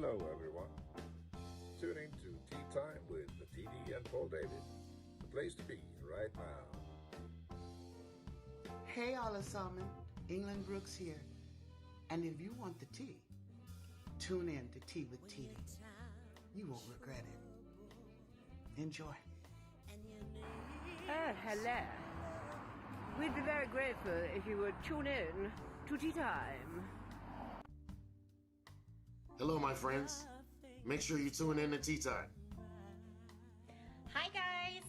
Hello, everyone. Tuning to Tea Time with the Teedy and Paul David. The place to be right now. Hey, Alasaman, England Brooks here. And if you want the tea, tune in to Tea with Teedy. You won't regret it. Enjoy. Hello. We'd be very grateful if you would tune in to Tea Time. Hello, my friends. Make sure you tune in to Tea Time. Hi guys!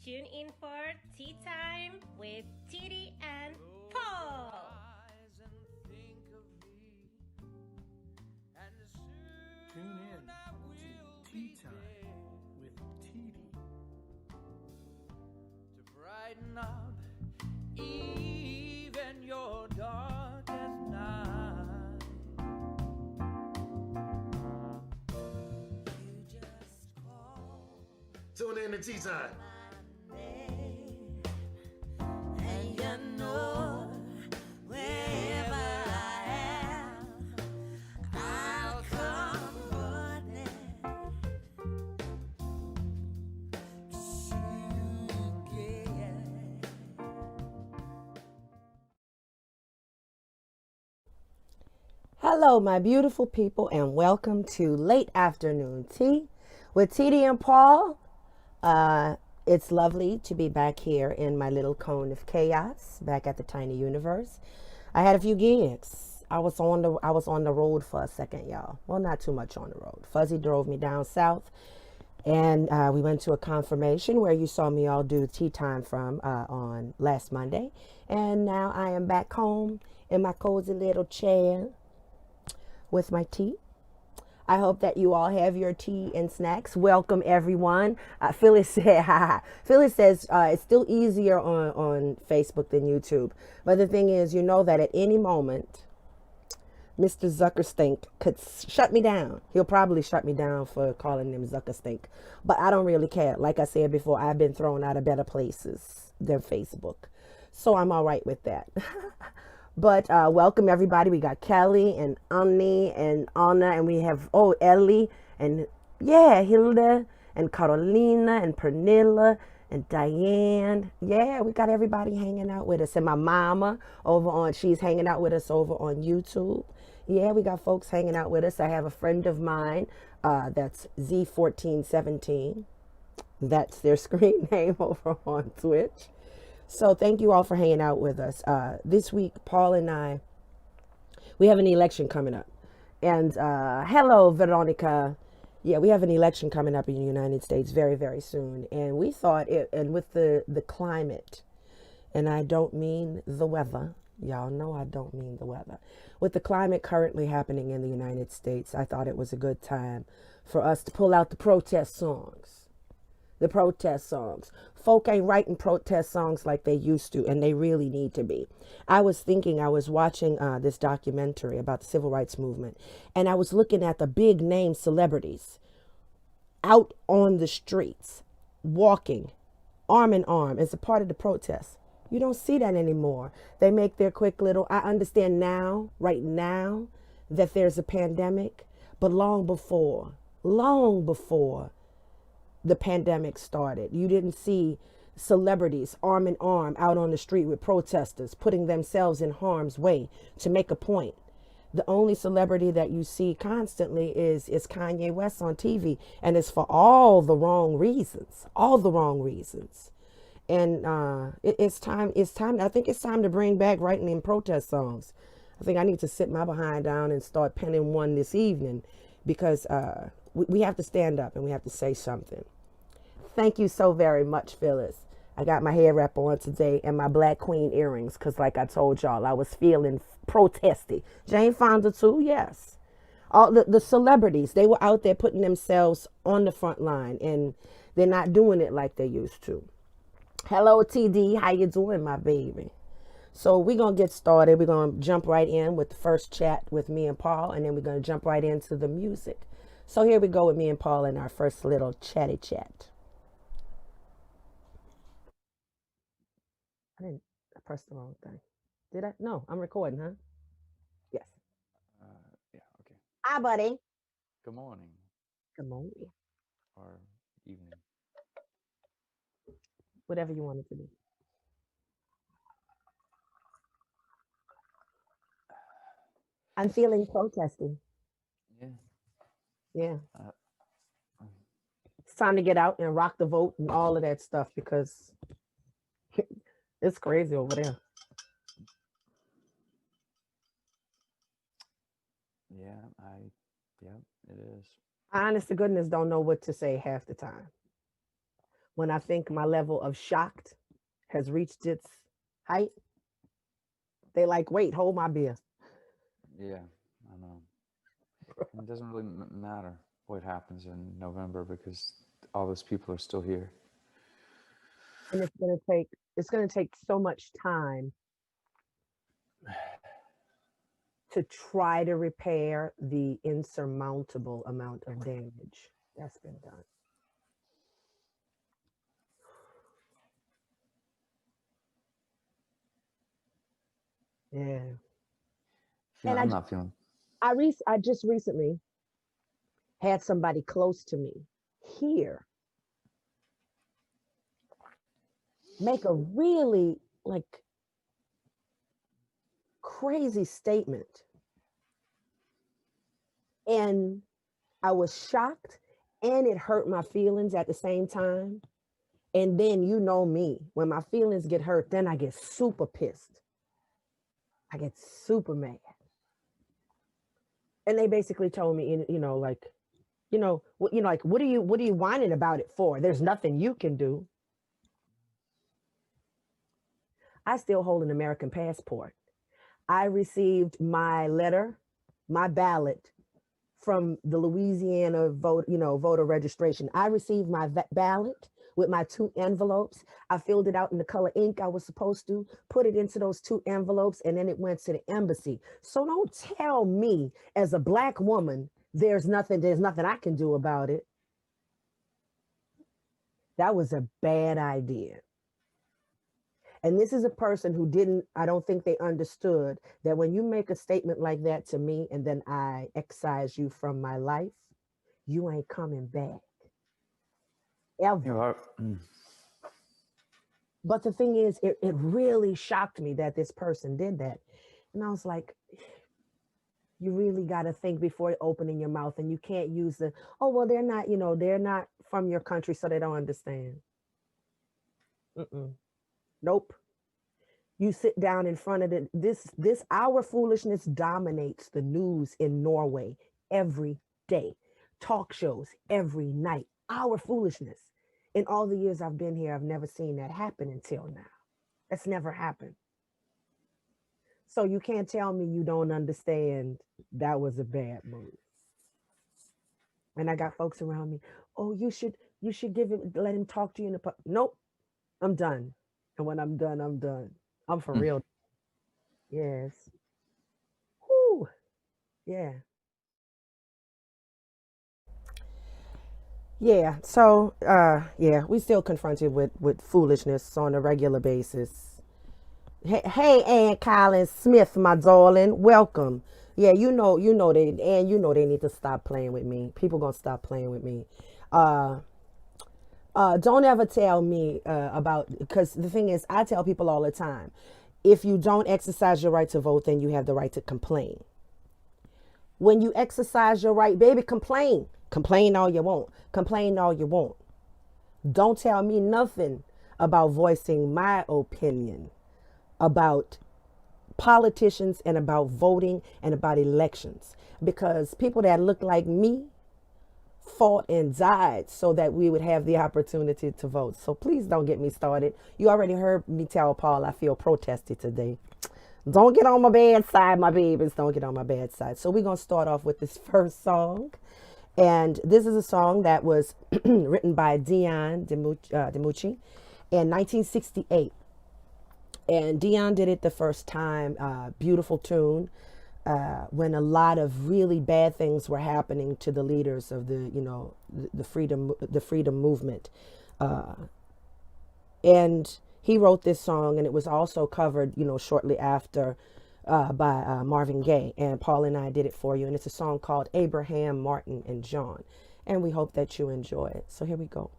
Tune in for Tea Time with Teedy and Paul! Tune in to Tea Time with Teedy. To brighten up even your darkest night. You just call Tune in to Tea Time. my name, and you know wherever I am, I'll come running to get. Hello, my beautiful people, and welcome to Late Afternoon Tea with Teedy and Paul. It's lovely to be back here in my little cone of chaos, back at the tiny universe. I had a few gigs. I was on the road for a second, y'all. Well, not too much on the road. Fuzzy drove me down south, and we went to a confirmation where you saw me all do tea time from on last Monday. And now I am back home in my cozy little chair with my tea. I hope that you all have your tea and snacks. Welcome, everyone. Phyllis said, Phyllis says it's still easier on Facebook than YouTube. But the thing is, you know that at any moment, Mr. Zuckerstink could shut me down. He'll probably shut me down for calling him Zuckerstink. But I don't really care. Like I said before, I've been thrown out of better places than Facebook. So I'm all right with that. But welcome, everybody. We got Kelly and Annie and Anna, and we have, Ellie and, Hilda and Carolina and Pernilla and Diane. Yeah, we got everybody hanging out with us. And my mama she's hanging out with us over on YouTube. Yeah, we got folks hanging out with us. I have a friend of mine that's Z1417. That's their screen name over on Twitch. So thank you all for hanging out with us. This week, Paul and I, we have an election coming up. And hello, Veronica. Yeah, we have an election coming up in the United States very, very soon. And we thought and with the climate, and I don't mean the weather. Y'all know I don't mean the weather. With the climate currently happening in the United States, I thought it was a good time for us to pull out the protest songs. The protest songs. Folk ain't writing protest songs like they used to, and they really need to be. I was watching this documentary about the civil rights movement, and I was looking at the big name celebrities out on the streets, walking arm in arm as a part of the protest. You don't see that anymore. They make their quick little, I understand now, right now, that there's a pandemic, but long before the pandemic started, you didn't see celebrities arm in arm out on the street with protesters, putting themselves in harm's way to make a point. The only celebrity that you see constantly is Kanye West on TV, and it's for all the wrong reasons. And it's time. I think it's time to bring back writing in protest songs. I think I need to sit my behind down and start penning one this evening, because we have to stand up and we have to say something. Thank you so very much, Phyllis. I got my hair wrap on today and my Black Queen earrings because, like I told y'all, I was feeling protesty. Jane Fonda too, yes. All the celebrities, they were out there putting themselves on the front line, and they're not doing it like they used to. Hello, TD. How you doing, my baby? So we're going to get started. We're going to jump right in with the first chat with me and Paul, and then we're going to jump right into the music. So here we go with me and Paul in our first little chatty chat. I pressed the wrong thing. Did I? No, I'm recording, huh? Yes. Yeah, okay. Hi, buddy. Good morning Good morning. or evening. Whatever you want it to be. I'm feeling protesting. Yeah. Yeah. Uh, It's time to get out and rock the vote and all of that stuff because it's crazy over there. yeah. Yeah. It is. I honest to goodness don't know what to say half the time. When I think my level of shocked has reached its height, they like, wait, hold my beer. Yeah. I know. And it doesn't really matter what happens in November because all those people are still here. And it's gonna take so much time to try to repair the insurmountable amount of damage that's been done. Yeah. And I'm not feeling. I just recently had somebody close to me here make a really like crazy statement. And I was shocked and it hurt my feelings at the same time. And then you know me, when my feelings get hurt, then I get super pissed. I get super mad. And they basically told me, like, like, what are you whining about it for? There's nothing you can do. I still hold an American passport. I received my letter, my ballot from the Louisiana voter registration. I received my ballot with my 2 envelopes. I filled it out in the color ink I was supposed to, put it into those 2 envelopes, and then it went to the embassy. So don't tell me as a Black woman, there's nothing I can do about it. That was a bad idea. And this is a person who I don't think they understood that when you make a statement like that to me and then I excise you from my life, you ain't coming back. Ever. But the thing is, it really shocked me that this person did that. And I was like, you really got to think before opening your mouth, and you can't use well, they're not from your country, so they don't understand. Nope. You sit down in front of our foolishness dominates the news in Norway every day, talk shows every night, our foolishness. In all the years I've been here, I've never seen that happen until now. That's never happened. So you can't tell me you don't understand that was a bad move. And I got folks around me, oh, you should let him talk to you in the pub. Nope, I'm done. And when I'm done, I'm done. I'm for real. Yes. Whew. Yeah. Yeah. So yeah, we still confronted with foolishness on a regular basis. Hey, Ann Collins Smith, my darling, welcome. Yeah, they need to stop playing with me. People gonna stop playing with me. Don't ever tell me because the thing is, I tell people all the time, if you don't exercise your right to vote, then you have the right to complain. When you exercise your right, baby, complain. Complain all you want. Complain all you want. Don't tell me nothing about voicing my opinion about politicians and about voting and about elections. Because people that look like me fought and died so that we would have the opportunity to vote. So please don't get me started. You already heard me tell Paul I feel protested today. Don't get on my bad side, my babies. Don't get on my bad side. So we're going to start off with this first song. And this is a song that was written by Dion DiMucci in 1968. And Dion did it the first time. Beautiful tune. When a lot of really bad things were happening to the leaders of the freedom movement. And he wrote this song, and it was also covered, shortly after by Marvin Gaye, and Paul and I did it for you, and it's a song called Abraham, Martin, and John, and we hope that you enjoy it. So here we go.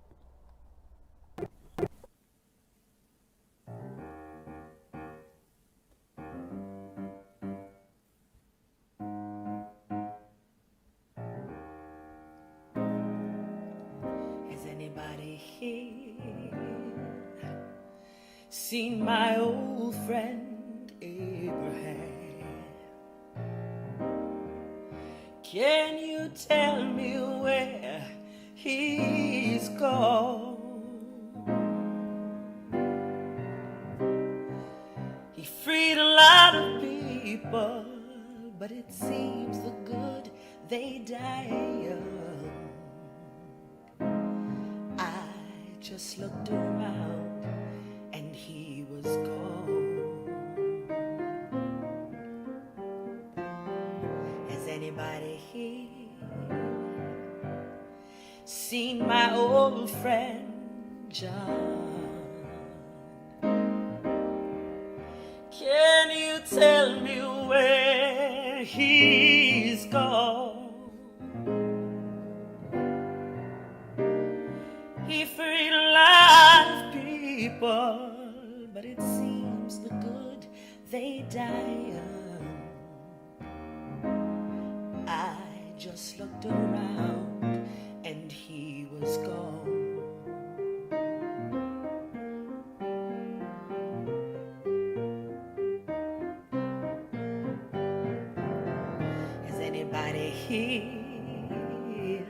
Has anybody here seen my old friend Abraham? Can you tell me where he's gone? He freed a lot of people, but it seems the good they die young. I just looked around and he was gone. Has anybody here seen my old friend John? Can you tell me where he's gone? He freed a lot of people, but it seems the good they die young. I just looked around and he was gone. Has anybody here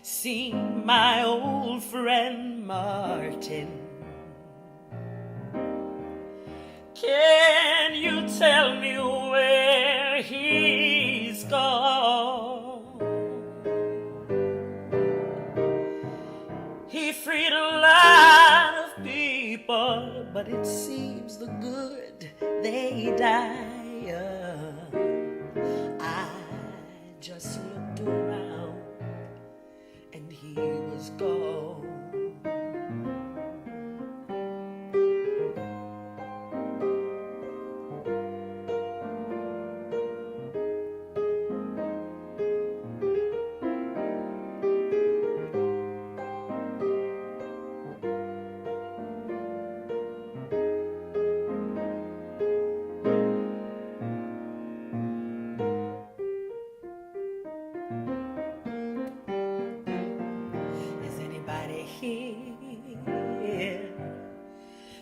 seen my old friend Martin? Can you tell me where he's gone? He freed a lot of people, but it seems the good they die young. I just looked around and he was gone. Here,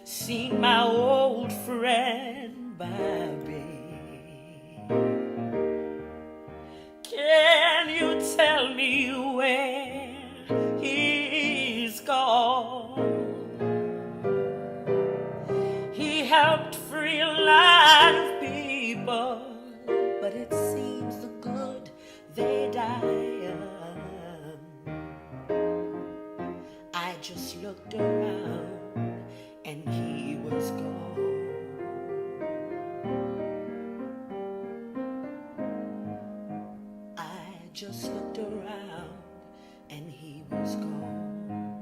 seen my old friend Bobby. Can you tell me where he's gone? He helped free a lot of people, but it seems the good they die young. I just looked around and he was gone. I just looked around and he was gone.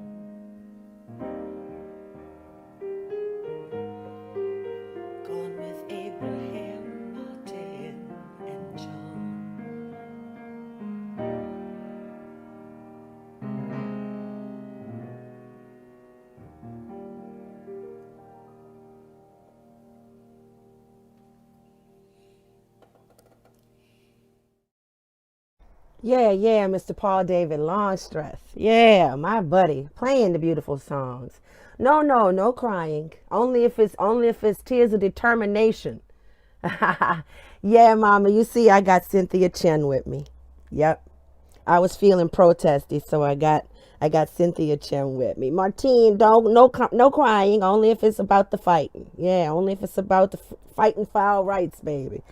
Gone with Abraham, Martin, and John. Yeah, Mr. Paul David Longstreth. Yeah, my buddy, playing the beautiful songs. No crying. Only if it's tears of determination. Yeah, Mama, you see, I got Cynthia Chen with me. Yep, I was feeling protesty, so I got Cynthia Chen with me. Martine, no crying. Only if it's about the fighting. Yeah, only if it's about the fighting for our rights, baby.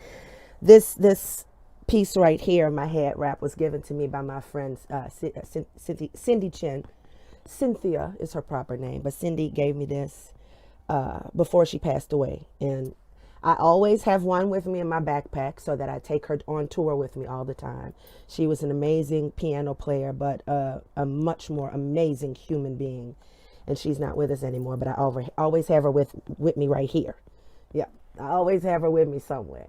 This piece right here, my head wrap, was given to me by my friend Cindy Chen. Cynthia is her proper name, but Cindy gave me this before she passed away, and I always have one with me in my backpack so that I take her on tour with me all the time. She was an amazing piano player, but a much more amazing human being, and she's not with us anymore, but I always have her with me right here. Yeah. I always have her with me somewhere.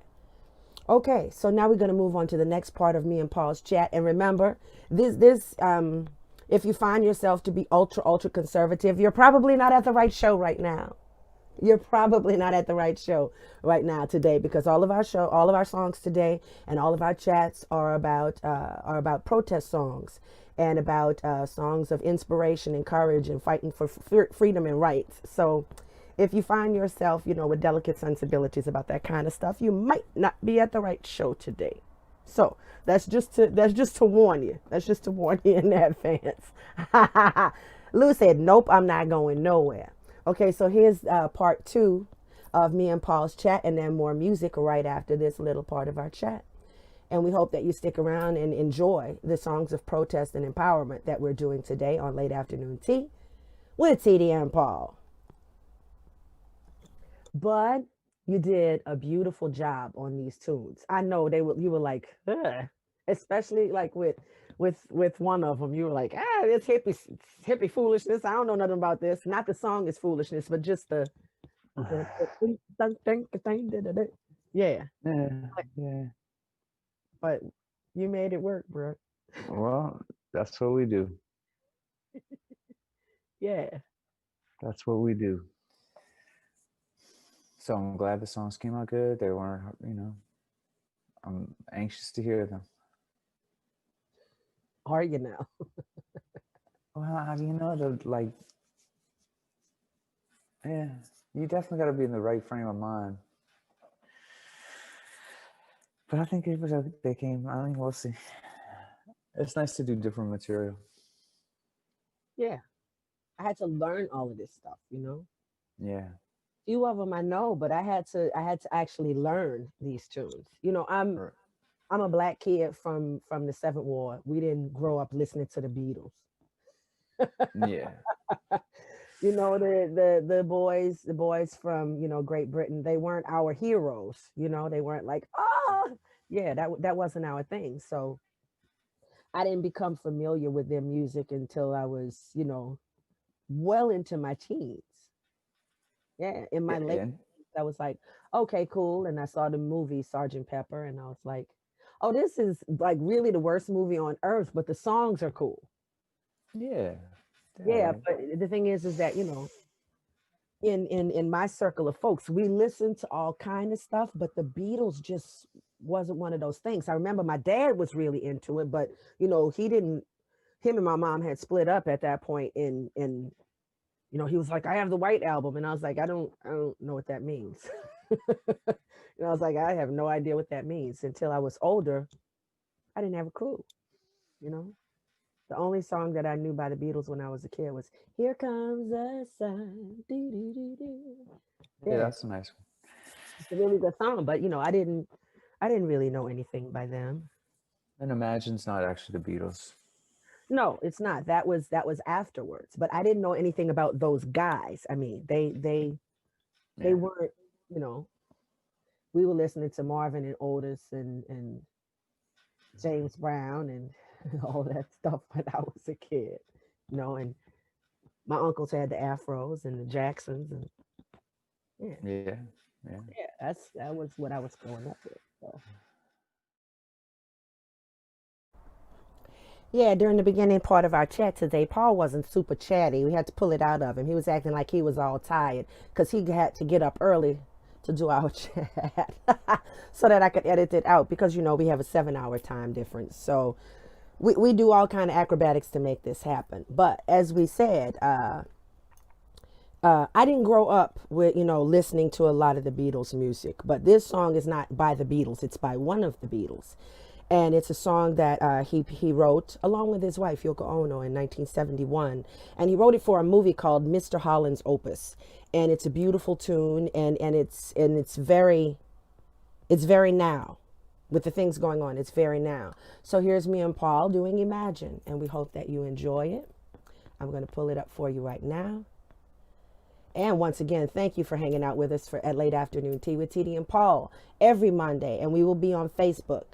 Okay, so now we're going to move on to the next part of me and Paul's chat. And remember, if you find yourself to be ultra conservative, you're probably not at the right show right now. You're probably not at the right show right now today, because all of our songs today and all of our chats are about protest songs and about songs of inspiration and courage and fighting for freedom and rights. So if you find yourself, with delicate sensibilities about that kind of stuff, you might not be at the right show today. So that's just to warn you. That's just to warn you in advance. Lou said, "Nope, I'm not going nowhere." Okay, so here's part 2 of me and Paul's chat, and then more music right after this little part of our chat. And we hope that you stick around and enjoy the songs of protest and empowerment that we're doing today on Late Afternoon Tea with Teedy and Paul. Bud, you did a beautiful job on these tunes. I know you were like, ugh. Especially like with one of them, you were like, it's hippie foolishness. I don't know nothing about this. Not the song is foolishness, but just the yeah. Yeah. But you made it work, bro. Well, that's what we do. Yeah. That's what we do. So I'm glad the songs came out good. They weren't, I'm anxious to hear them. Are you now? Well, how do you know yeah, you definitely got to be in the right frame of mind. But I think they came. I mean, we'll see. It's nice to do different material. Yeah. I had to learn all of this stuff, Yeah. Few of them I know, but I had to actually learn these tunes. I'm a black kid from the Seventh Ward. We didn't grow up listening to the Beatles. Yeah. The boys from Great Britain, they weren't our heroes. They weren't like, yeah, that wasn't our thing. So I didn't become familiar with their music until I was well into my teens. Yeah, in my late teens, I was like, okay, cool. And I saw the movie Sergeant Pepper, and I was like, oh, this is like really the worst movie on earth, but the songs are cool. Yeah. Yeah, but the thing is that, in my circle of folks, we listened to all kind of stuff, but the Beatles just wasn't one of those things. I remember my dad was really into it, but him and my mom had split up at that point in he was like, I have the White Album, and I was like, I don't know what that means. I was like, I have no idea what that means. Until I was older, I didn't have a clue. The only song that I knew by the Beatles when I was a kid was "Here Comes the Sun." Yeah, that's a nice one. It's a really good song, but I didn't really know anything by them. And Imagine's not actually the Beatles. No, it's not. That was afterwards. But I didn't know anything about those guys. I mean, they weren't. We were listening to Marvin and Otis and James Brown and all that stuff when I was a kid. And my uncles had the Afros and the Jacksons, and yeah. That was what I was growing up with. So. Yeah, during the beginning part of our chat today, Paul wasn't super chatty. We had to pull it out of him. He was acting like he was all tired because he had to get up early to do our chat so that I could edit it out because, we have a 7-hour time difference. So we do all kind of acrobatics to make this happen. But as we said, I didn't grow up with, listening to a lot of the Beatles music. But this song is not by the Beatles. It's by one of the Beatles. And it's a song that he wrote along with his wife, Yoko Ono, in 1971. And he wrote it for a movie called Mr. Holland's Opus. And it's a beautiful tune, and it's very now. With the things going on, it's very now. So here's me and Paul doing Imagine, and we hope that you enjoy it. I'm going to pull it up for you right now. And once again, thank you for hanging out with us at Late Afternoon Tea with Teedy and Paul every Monday. And we will be on Facebook,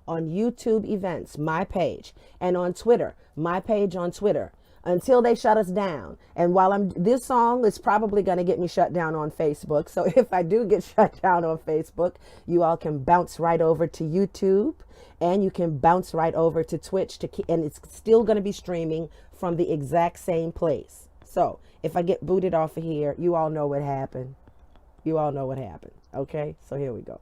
on YouTube events, my page, and on Twitter, my page on Twitter, until they shut us down. And while this song is probably going to get me shut down on Facebook. So if I do get shut down on Facebook, you all can bounce right over to YouTube, and you can bounce right over to Twitch and it's still going to be streaming from the exact same place. So if I get booted off of here, you all know what happened. You all know what happened. Okay, so here we go.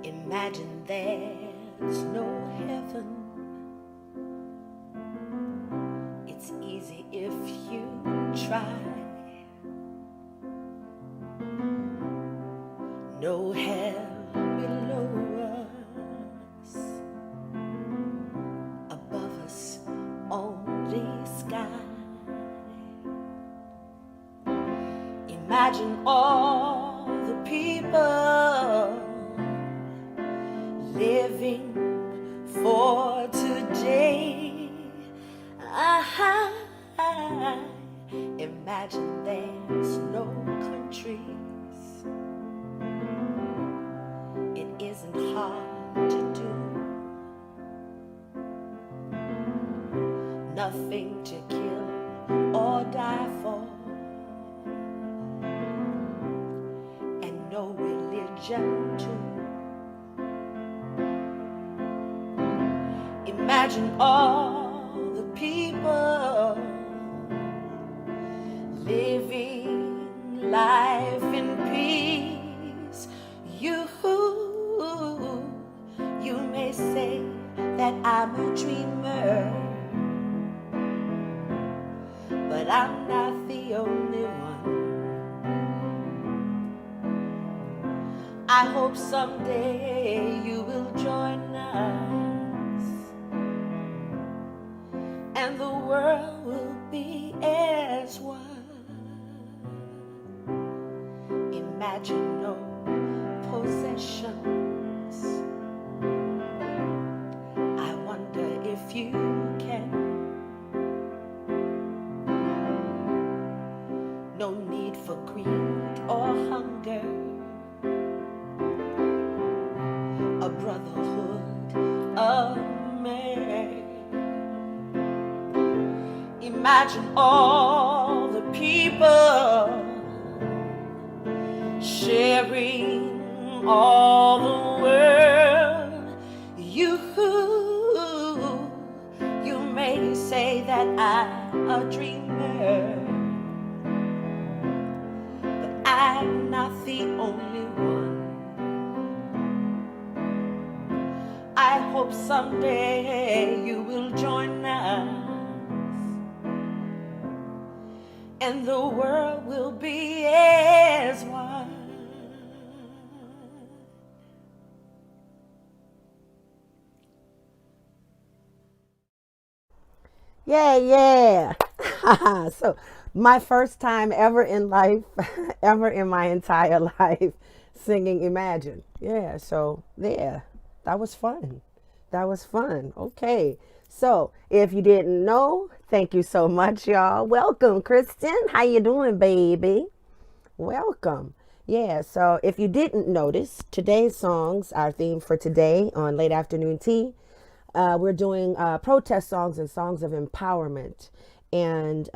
Imagine there's no heaven. It's easy if you try. No hell below us, above us only sky. Imagine all the people living for today. Imagine there's no countries. It isn't hard to do. Nothing to kill or die for, and no religion too. Imagine all the people living life in peace. You may say that I'm a dreamer, but I'm not the only one. I hope someday you will join us, and the world will be as one. Imagine no possessions. I wonder if you can. No need for greed or hunger. A brotherhood of man. Imagine all the people sharing all the world. You may say that I'm a dreamer, but I'm not the only one. I hope someday you will join us, and the world will be as one. Yeah. So my first time ever in life, ever in my entire life, singing Imagine. Yeah, so there. That was fun. That was fun. Okay. So if you didn't know, thank you so much, y'all. Welcome, Kristen. How you doing, baby? Welcome. Yeah, so if you didn't notice, today's songs, our theme for today on Late Afternoon Tea, we're doing protest songs and songs of empowerment. And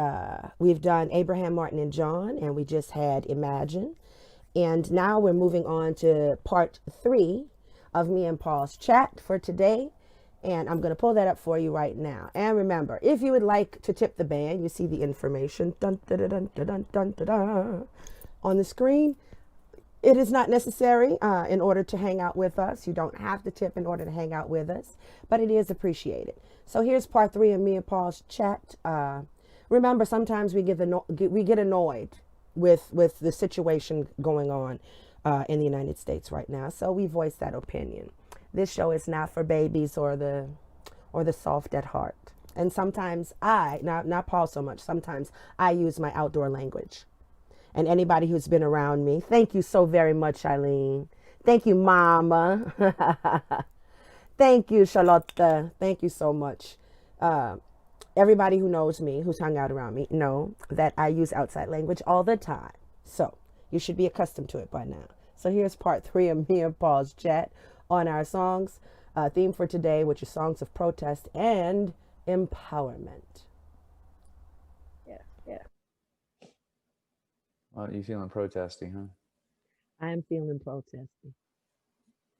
we've done Abraham, Martin, and John, and we just had Imagine. And now we're moving on to part 3 of me and Paul's chat for today. And I'm going to pull that up for you right now. And remember, if you would like to tip the band, you see the information dun, dun, dun, dun, dun, dun, dun, dun, on the screen. It is not necessary in order to hang out with us. You don't have to tip in order to hang out with us, but it is appreciated. So here's part 3 of me and Paul's chat. Remember, sometimes we get annoyed with the situation going on in the United States right now. So we voice that opinion. This show is not for babies or the soft at heart. And sometimes not Paul so much, sometimes I use my outdoor language. And anybody who's been around me, thank you so very much, Eileen. Thank you, Mama. Thank you, Charlotte. Thank you so much. everybody who knows me, who's hung out around me, know that I use outside language all the time. So you should be accustomed to it by now. So here's part 3 of me and Paul's chat on our songs. Theme for today, which is songs of protest and empowerment. Yeah. Well, you feeling protesty, huh? I am feeling protesty.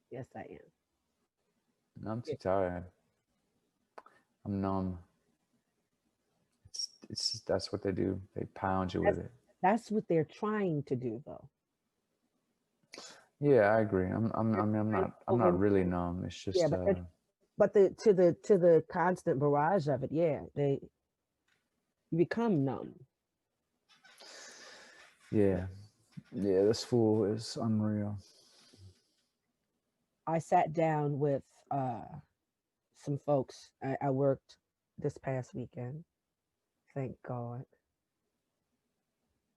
Yes, I am. I'm too tired. I'm numb. It's that's what they do. They pound you with it. That's what they're trying to do, though. Yeah, I agree. I'm not really numb. It's just Yeah, but to the constant barrage of it, yeah, you become numb. Yeah, this fool is unreal. I sat down with some folks. I worked this past weekend. Thank God.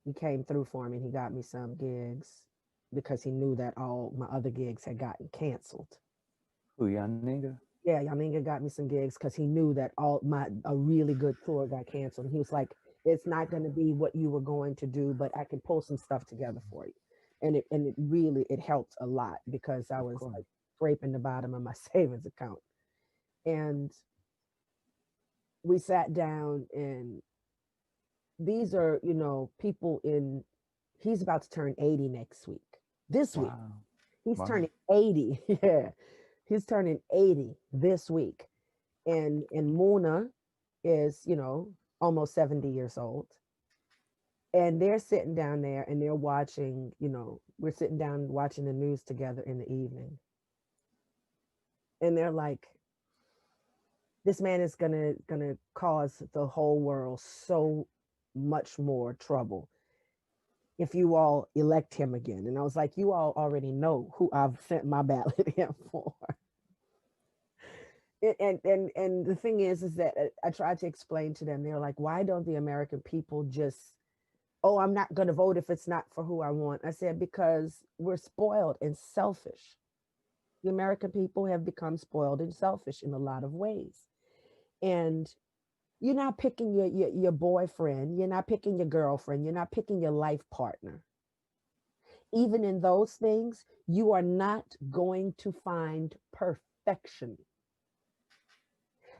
He came through for me and he got me some gigs because he knew that all my other gigs had gotten canceled. Who, Yaninga? Yeah, Yaninga got me some gigs because he knew that a really good tour got canceled. And he was like, it's not going to be what you were going to do, but I can pull some stuff together for you. And it really helped a lot because I was like scraping the bottom of my savings account. And we sat down, and these are, people he's about to turn 80 next week. This week. He's turning 80. Yeah. He's turning 80 this week. And Muna is, almost 70 years old. And they're sitting down there and they're watching, we're sitting down watching the news together in the evening. And they're like, this man is gonna cause the whole world so much more trouble if you all elect him again. And I was like, you all already know who I've sent my ballot in for. And the thing is that I tried to explain to them, they're like, why don't the American people just, oh, I'm not going to vote if it's not for who I want. I said, because we're spoiled and selfish. The American people have become spoiled and selfish in a lot of ways. And you're not picking your boyfriend, you're not picking your girlfriend, you're not picking your life partner. Even in those things, you are not going to find perfection.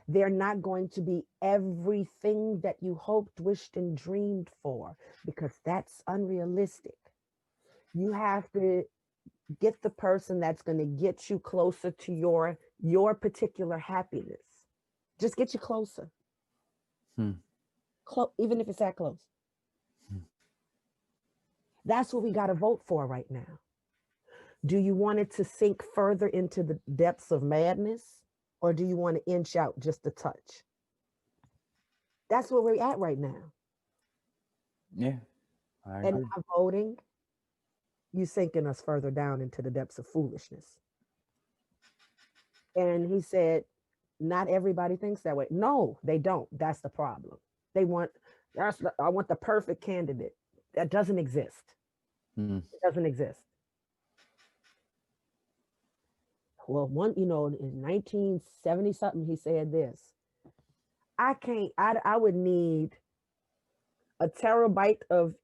They're not going to be everything that you hoped, wished, and dreamed for, because that's unrealistic. You have to get the person that's going to get you closer to your particular happiness. Just get you closer. Even if it's that close. That's what we got to vote for right now. Do you want it to sink further into the depths of madness, or do you want to inch out just a touch? That's where we're at right now. Yeah, I agree. And not voting, you sinking us further down into the depths of foolishness. And he said, not everybody thinks that way. No, they don't. That's the problem. I want the perfect candidate. That doesn't exist. It doesn't exist. Well, in 1970 something, he said this: I would need a terabyte of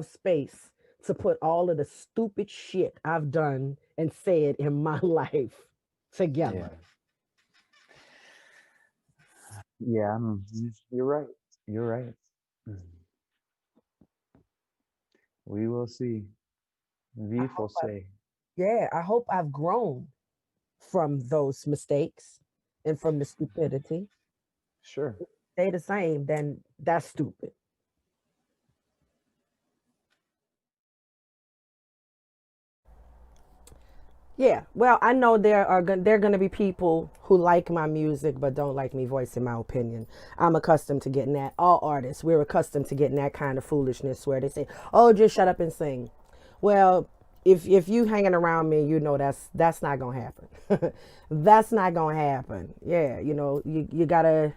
space to put all of the stupid shit I've done and said in my life together. Yeah, you're right. You're right. We will see. We will see. Yeah, I hope I've grown from those mistakes and from the stupidity. Sure. If they the same, then that's stupid. Yeah, well, I know there are going to be people who like my music but don't like me voicing my opinion. I'm accustomed to getting that. All artists, we're accustomed to getting that kind of foolishness where they say, "Oh, just shut up and sing." Well, if you hanging around me, that's not gonna happen. That's not gonna happen. Yeah, you gotta.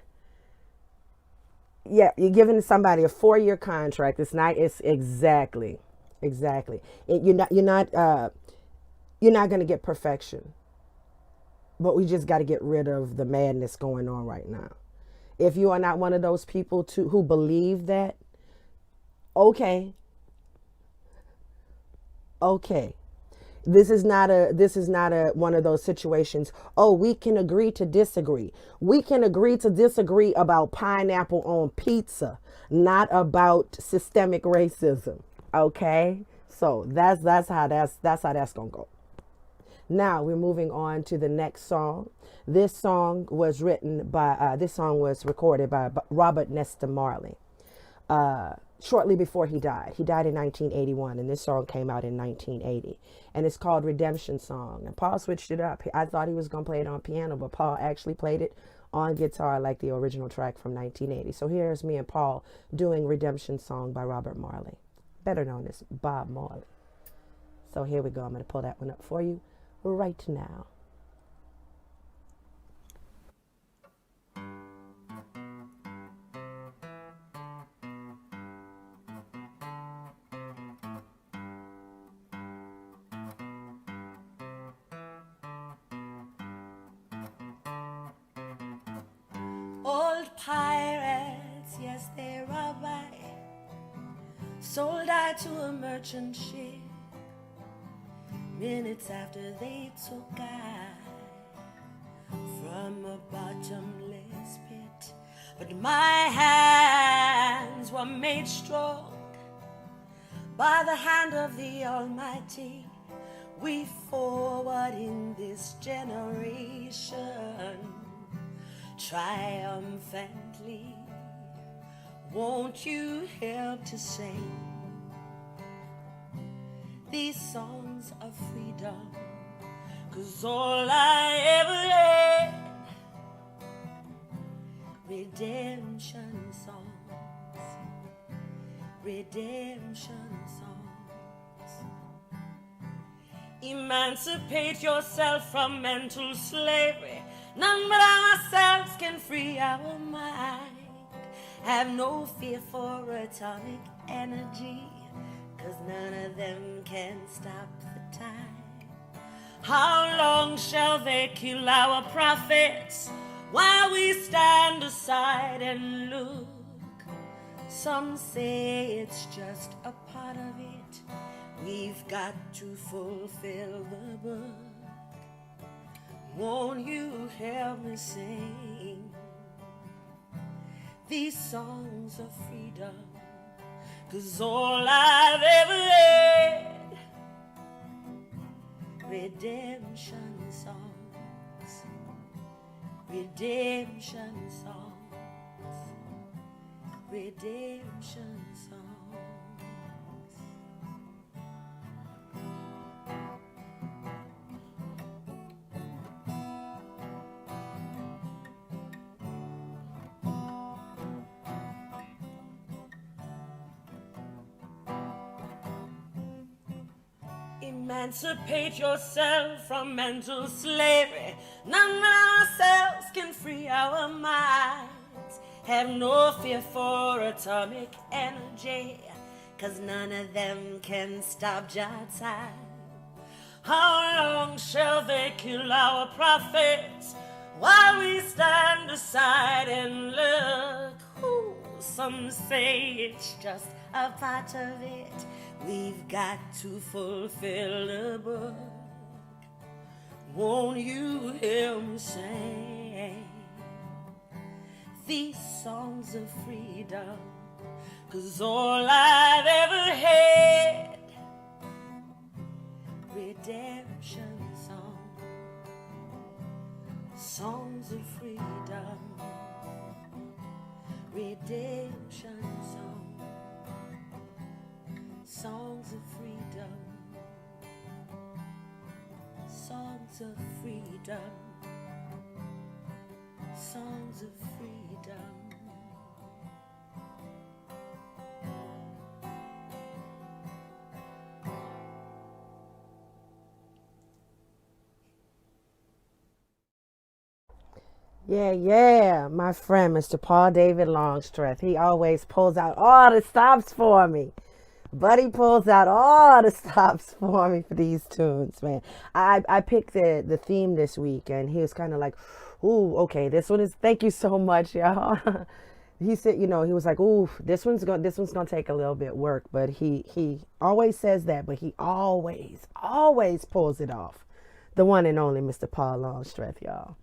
Yeah, you're giving somebody a 4-year contract. It's exactly. You're not going to get perfection, but we just got to get rid of the madness going on right now. If you are not one of those people who believe that, okay, okay. This is not a one of those situations. Oh, we can agree to disagree. We can agree to disagree about pineapple on pizza, not about systemic racism. Okay? So that's how that's gonna go. Now we're moving on to the next song. This song was recorded by Robert Nesta Marley. Shortly before he died. He died in 1981, and this song came out in 1980. And it's called Redemption Song. And Paul switched it up. I thought he was going to play it on piano, but Paul actually played it on guitar like the original track from 1980. So here's me and Paul doing Redemption Song by Robert Marley, better known as Bob Marley. So here we go. I'm going to pull that one up for you right now. Old pirates, yes, they robbed I, sold I to a merchant ship. Minutes after they took I from a bottomless pit, but my hands were made strong by the hand of the Almighty. We forward in this generation triumphantly. Won't you help to sing these songs of freedom? 'Cause all I ever had, redemption songs, redemption songs. Emancipate yourself from mental slavery. None but ourselves can free our mind. Have no fear for atomic energy, 'cause none of them can stop the time. How long shall they kill our prophets while we stand aside and look? Some say it's just a part of it. We've got to fulfill the book. Won't you help me sing these songs of freedom? 'Cause all I've ever had, redemption songs, redemption songs, redemption songs. Emancipate yourself from mental slavery. None of ourselves can free our minds. Have no fear for atomic energy, 'cause none of them can stop Jah time. How long shall they kill our prophets while we stand aside and look? Ooh, some say it's just a part of it. We've got to fulfill the book. Won't you help me sing these songs of freedom? 'Cause all I've ever had, redemption songs, songs of freedom, redemption songs, songs of freedom, songs of freedom, songs of freedom. Yeah, my friend, Mr. Paul David Longstreth. He always pulls out all the stops for me. Buddy pulls out all the stops for me for these tunes, man. I picked the theme this week, and he was kind of like, ooh, okay, this one is, thank you so much, y'all. He said, you know, he was like, ooh, this one's gonna take a little bit work, but he always says that, but he always pulls it off. The one and only Mr. Paul Longstreth, y'all.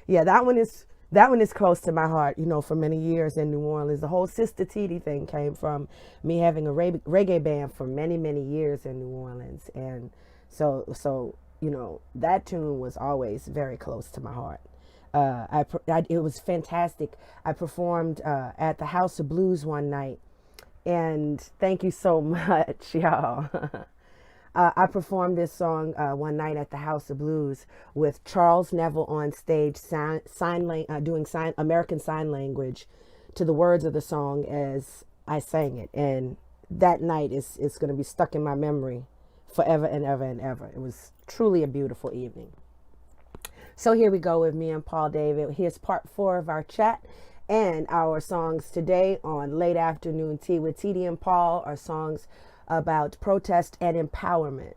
Yeah, that one is close to my heart. You know, for many years in New Orleans, the whole Sister Teedy thing came from me having a reggae band for many, many years in New Orleans, and so you know, that tune was always very close to my heart. It was fantastic. I performed at the House of Blues one night, and thank you so much, y'all. I performed this song one night at the House of Blues with Charles Neville on stage, doing American Sign Language to the words of the song as I sang it. And that night is going to be stuck in my memory forever and ever and ever. It was truly a beautiful evening. So here we go with me and Paul David. Here's part 4 of our chat. And our songs today on Late Afternoon Tea with Teedy and Paul are songs about protest and empowerment.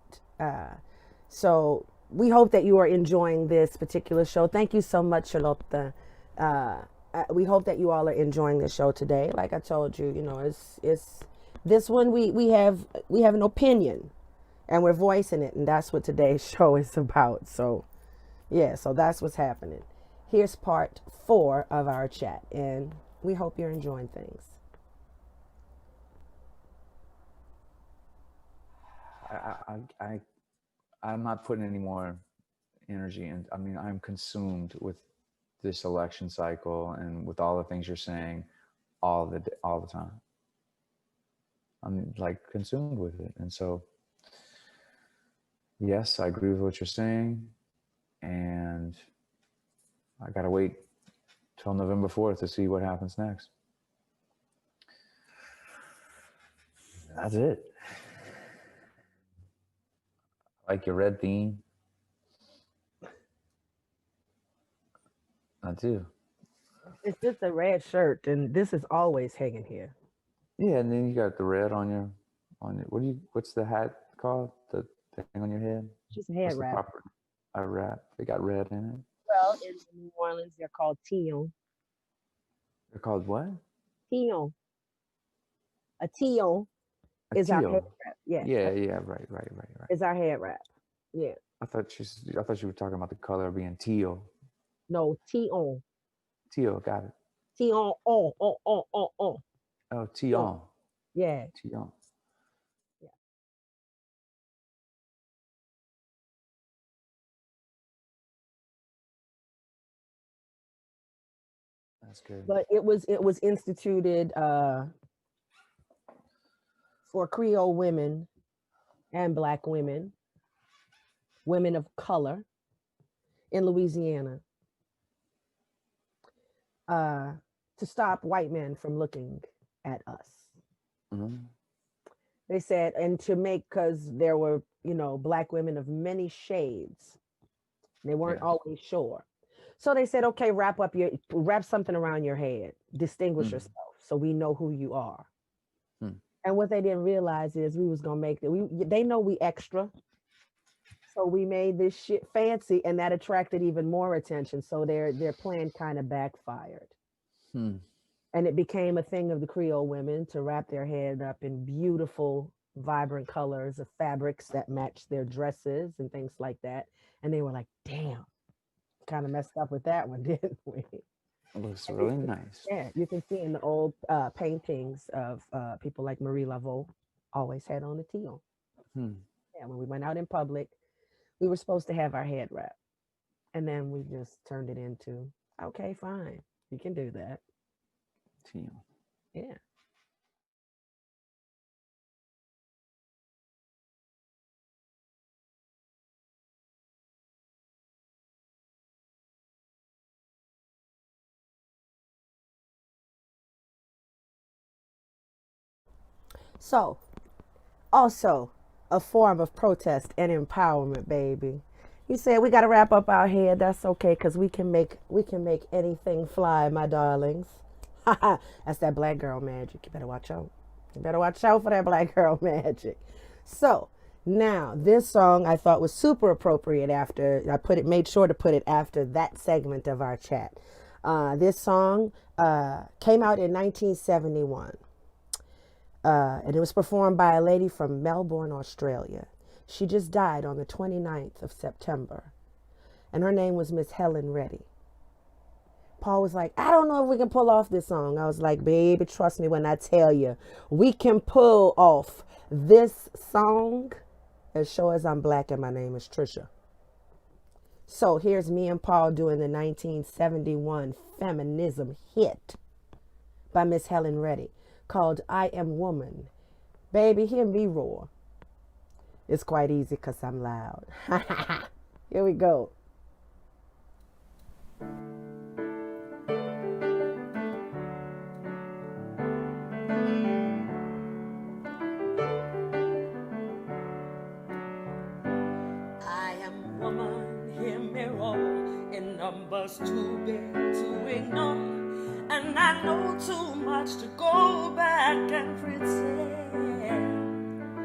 So we hope that you are enjoying this particular show. Thank you so much, Charlotte. We hope that you all are enjoying the show today. Like I told you, you know, it's this one we have an opinion and we're voicing it, and that's what today's show is about. So yeah, so that's what's happening. Here's part 4 of our chat, and we hope you're enjoying things. I'm not putting any more energy in. I mean, I'm consumed with this election cycle and with all the things you're saying all the time. I'm like consumed with it. And so, yes, I agree with what you're saying. And I got to wait till November 4th to see what happens next. That's it. Like your red theme. I do. It's just a red shirt, and this is always hanging here. Yeah, and then you got the red on your what's the hat called? The thing on your head? Just a head wrap. A wrap. They got red in it. Well, in New Orleans, they're called tillon. They're called what? Tillon. A tillon is our head wrap. Yeah. Yeah, right. Is our head wrap. Yeah. I thought you were talking about the color being teal. No, tillon. Teal, got it. Tillon. Oh. Oh, tillon. Yeah. Tillon. Yeah. That's good. But it was instituted for Creole women and Black women, women of color in Louisiana, to stop white men from looking at us. Mm-hmm. They said, and to make, because there were, you know, Black women of many shades. They weren't always sure. So they said, okay, wrap something around your head, distinguish yourself so we know who you are. And what they didn't realize is we was gonna make it. They know we extra. So we made this shit fancy, and that attracted even more attention. So their plan kind of backfired. And it became a thing of the Creole women to wrap their head up in beautiful, vibrant colors of fabrics that matched their dresses and things like that. And they were like, damn, kind of messed up with that one, didn't we? It looks really nice. Yeah, you can see in the old paintings of people like Marie Laveau always had on a tillon. Yeah, when we went out in public, we were supposed to have our head wrap. And then we just turned it into, okay, fine, you can do that. Tillon. Yeah. So, also a form of protest and empowerment, baby. You said we got to wrap up our head. That's okay, because we can make anything fly, my darlings. That's that Black girl magic. You better watch out. You better watch out for that Black girl magic. So Now, this song I thought was super appropriate after made sure to put it after that segment of our chat. This song came out in 1971, and it was performed by a lady from Melbourne, Australia. She just died on the 29th of September, and her name was Miss Helen Reddy. Paul was like, I don't know if we can pull off this song. I was like, baby, trust me when I tell you, we can pull off this song as sure as I'm black and my name is Trisha. So here's me and Paul doing the 1971 feminism hit by Miss Helen Reddy called I Am Woman. Baby, hear me roar. It's quite easy because I'm loud. Here we go. Numbers too big to ignore, and I know too much to go back and pretend,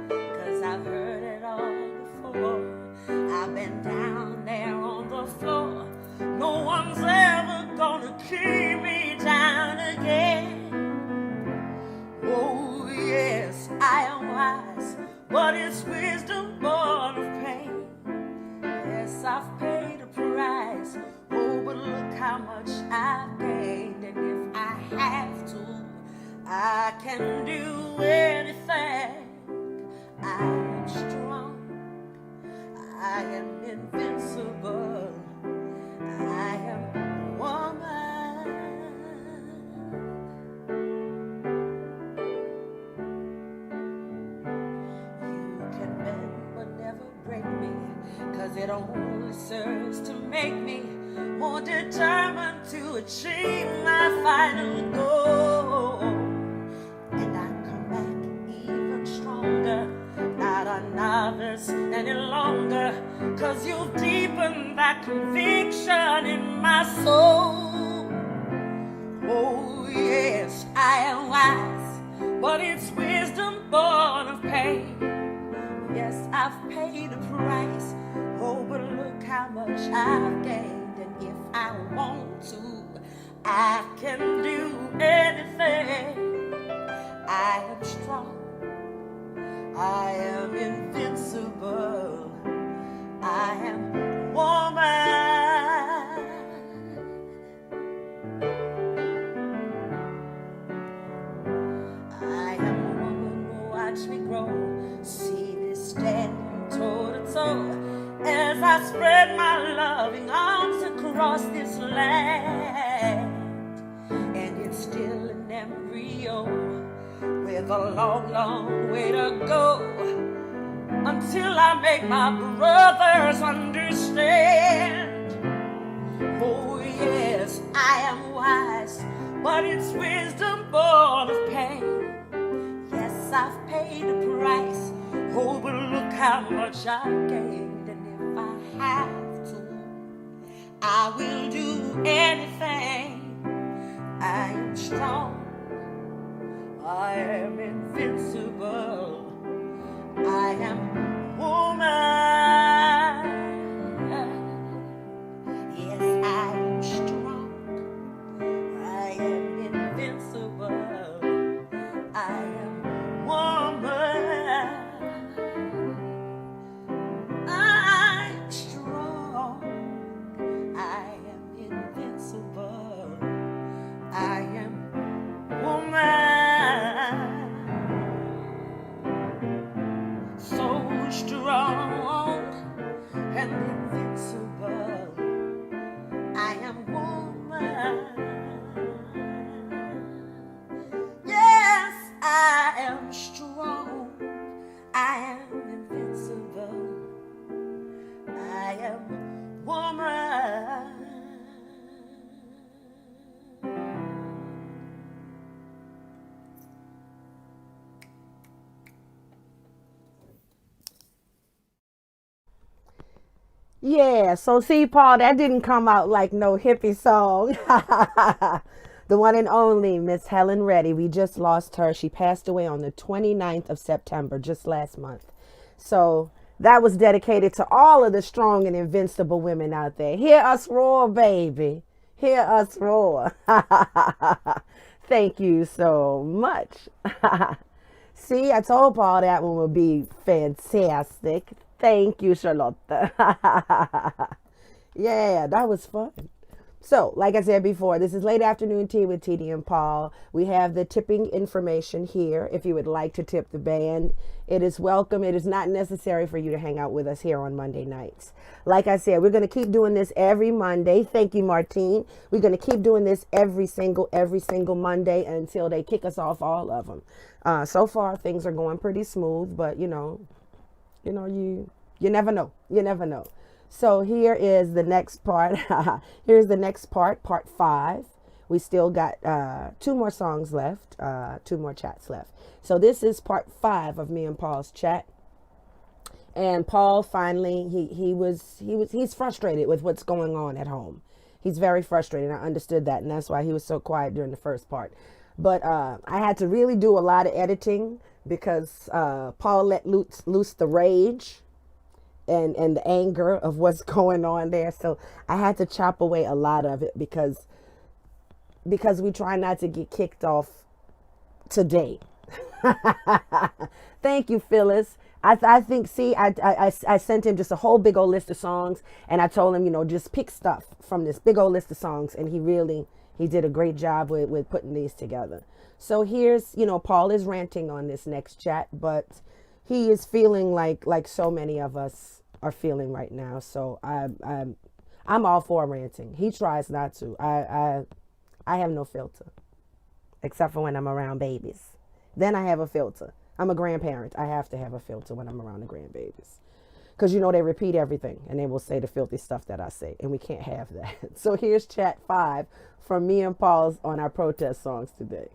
'cause I've heard it all before. I've been down there on the floor. No one's ever gonna keep me down again. Oh yes, I am wise, but it's wisdom born of pain. Yes, I've paid a price. Oh, but look how much I've gained, and if I have to, I can do anything. I am strong, I am invincible, I am a woman. You can bend but never break me, 'cause it only serves to make me more determined to achieve my final goal. And I come back even stronger, not a novice any longer, 'cause you've deepened that conviction in my soul. Oh yes, I am wise, but it's wisdom born of pain. Yes, I've paid a price. Oh, but look how much I've gained. If I want to, I can do anything. I am strong, I am invincible, I am woman. I am a woman, watch me grow. See me standing toe to toe as I spread my loving arms across this land. And it's still an embryo with a long, long way to go until I make my brothers understand. Oh yes, I am wise, but it's wisdom born of pain. Yes, I've paid a price. Oh, but look how much I've gained. If I have to, I will do anything. I am strong, I am invincible, I am woman. Yes, I am strong, I am invincible, I am woman. I am woman, so strong and invincible. I am woman. Yes, I am strong. I am invincible. I am woman. Yeah, so see, Paul, that didn't come out like no hippie song. The one and only Miss Helen Reddy. We just lost her. She passed away on the 29th of September, just last month. So that was dedicated to all of the strong and invincible women out there. Hear us roar, baby. Hear us roar. Thank you so much. See, I told Paul that one would be fantastic. Thank you, Charlotte. Yeah, that was fun. So, like I said before, this is Late Afternoon Tea with Teedy and Paul. We have the tipping information here. If you would like to tip the band, it is welcome. It is not necessary for you to hang out with us here on Monday nights. Like I said, we're going to keep doing this every Monday. Thank you, Martine. We're going to keep doing this every single Monday until they kick us off all of them. So far, things are going pretty smooth, but you never know. You never know. So here is the next part. Here's the next part, part 5. We still got 2 more songs left, 2 more chats left. So this is part 5 of me and Paul's chat. And Paul finally, he's frustrated with what's going on at home. He's very frustrated. I understood that, and that's why he was so quiet during the first part. But I had to really do a lot of editing because Paul let loose the rage and the anger of what's going on there. So I had to chop away a lot of it because we try not to get kicked off today. Thank you, Phyllis. I think, see, I sent him just a whole big old list of songs, and I told him, just pick stuff from this big old list of songs, and he did a great job with putting these together. So here's, Paul is ranting on this next chat, but he is feeling like so many of us are feeling right now. So I'm all for ranting. He tries not to. I have no filter, except for when I'm around babies. Then I have a filter. I'm a grandparent. I have to have a filter when I'm around the grandbabies. Because, they repeat everything and they will say the filthy stuff that I say. And we can't have that. So here's chat 5 from me and Paul's on our protest songs today.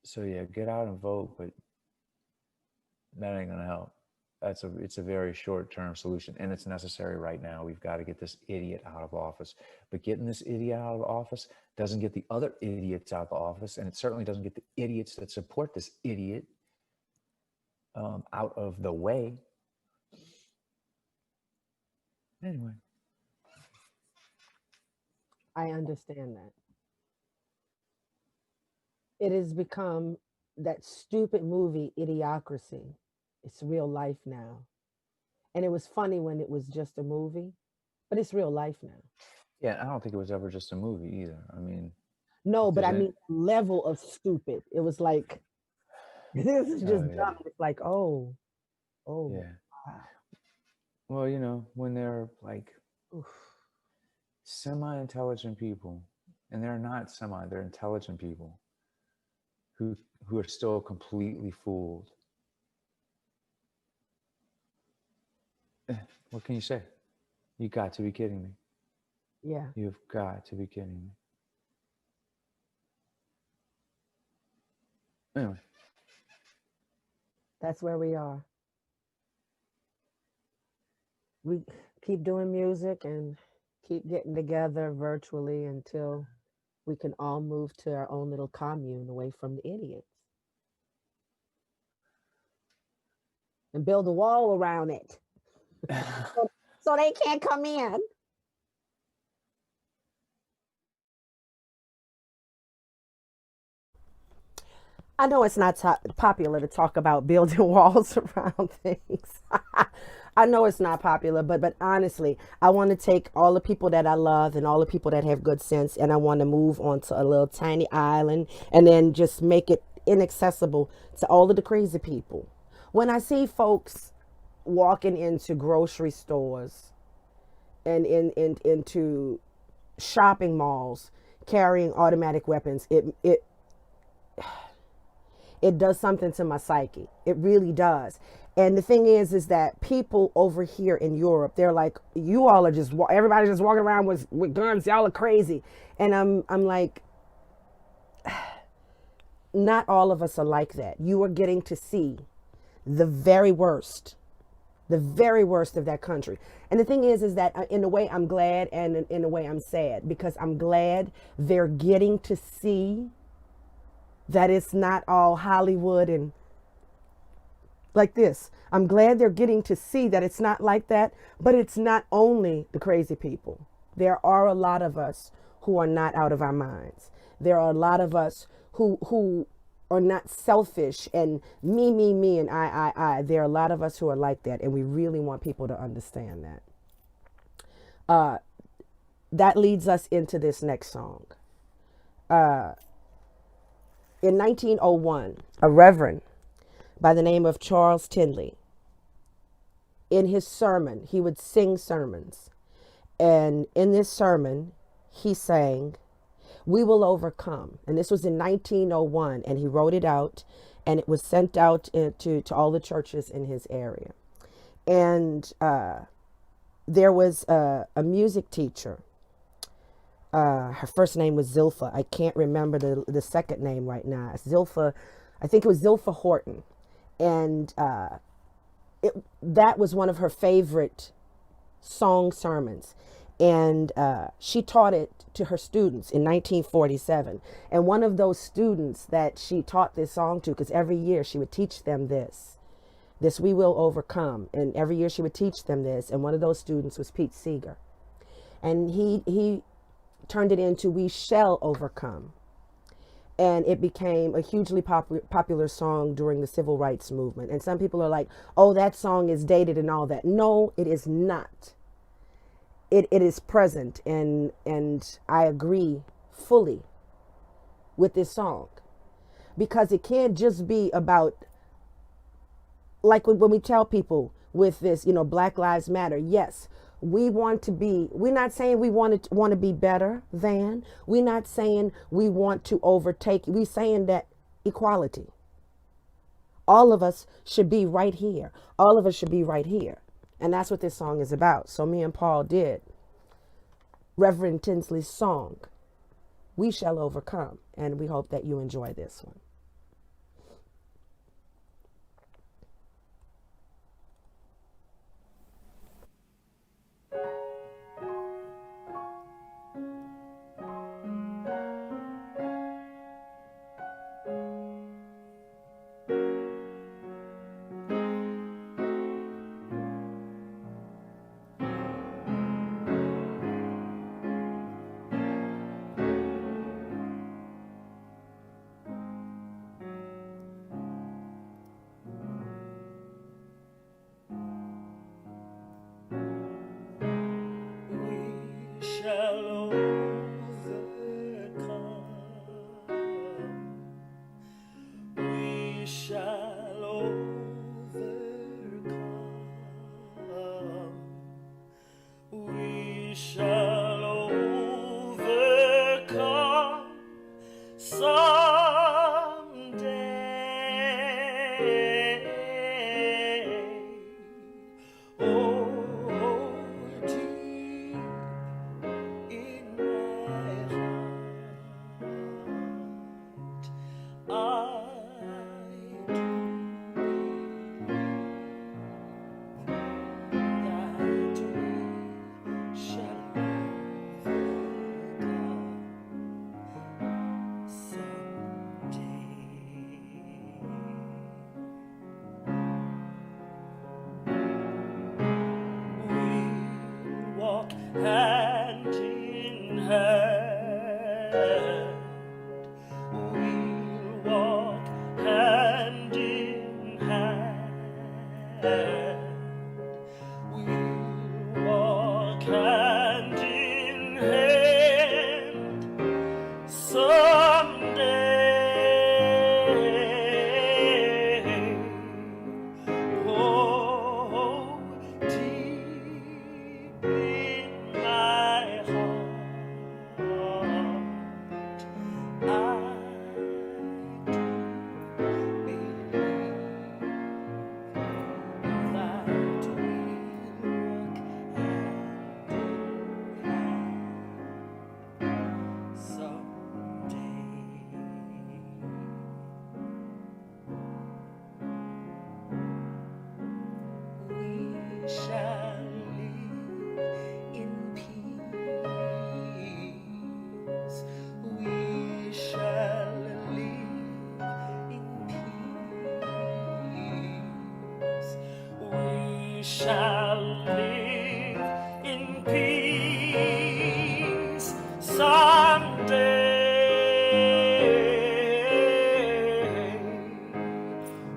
So yeah, get out and vote, but that ain't gonna help. It's a very short-term solution, and it's necessary right now. We've got to get this idiot out of office. But getting this idiot out of office doesn't get the other idiots out of office, and it certainly doesn't get the idiots that support this idiot out of the way. Anyway, I understand that. It has become that stupid movie, Idiocracy. It's real life now. And it was funny when it was just a movie, but it's real life now. yeah, I don't think it was ever just a movie either. I mean, No, but I there's mean, level of stupid. It was like, this is just dumb. It's like, oh, yeah. wow. Well, when they're like semi-intelligent people, and they're not they're intelligent people who are still completely fooled. What can you say? You got to be kidding me. Yeah. You've got to be kidding me. Anyway. That's where we are. We keep doing music and keep getting together virtually until we can all move to our own little commune away from the idiots. And build a wall around it. so they can't come in. I know it's not popular to talk about building walls around things. I know it's not popular, but honestly, I want to take all the people that I love and all the people that have good sense, and I want to move onto a little tiny island and then just make it inaccessible to all of the crazy people. When I see folks walking into grocery stores and into shopping malls carrying automatic weapons, it does something to my psyche. It really does. And the thing is that people over here in Europe, they're like, you all are just, everybody's just walking around with guns. Y'all are crazy. And I'm like, not all of us are like that. You are getting to see the very worst the very worst of that country. And the thing is that in a way I'm glad, and in a way I'm sad, because I'm glad they're getting to see that it's not all Hollywood and like this. I'm glad they're getting to see that it's not like that, but it's not only the crazy people. There are a lot of us who are not out of our minds. There are a lot of us who are not selfish and me, and I. There are a lot of us who are like that, and we really want people to understand that. That leads us into this next song. In 1901, a reverend by the name of Charles Tindley, in his sermon, he would sing sermons. And in this sermon, he sang, "We will overcome." And this was in 1901, and he wrote it out, and it was sent out to all the churches in his area. And there was a music teacher. Her first name was Zilpha. I can't remember the second name right now. Zilpha, I think it was Zilpha Horton. And that was one of her favorite song sermons. And she taught it to her students in 1947. And one of those students that she taught this song to, because every year she would teach them this "We Will Overcome." And every year she would teach them this. And one of those students was Pete Seeger. And he turned it into "We Shall Overcome." And it became a hugely popular song during the civil rights movement. And some people are like, oh, that song is dated and all that. No, it is not. It is present. And I agree fully with this song. Because it can't just be about, like when we tell people with this, Black Lives Matter. Yes, we're not saying we want to be better than, we're not saying we want to overtake, we're saying that equality. All of us should be right here. All of us should be right here. And that's what this song is about. So me and Paul did Reverend Tinsley's song, "We Shall Overcome." And we hope that you enjoy this one. shall live in peace someday.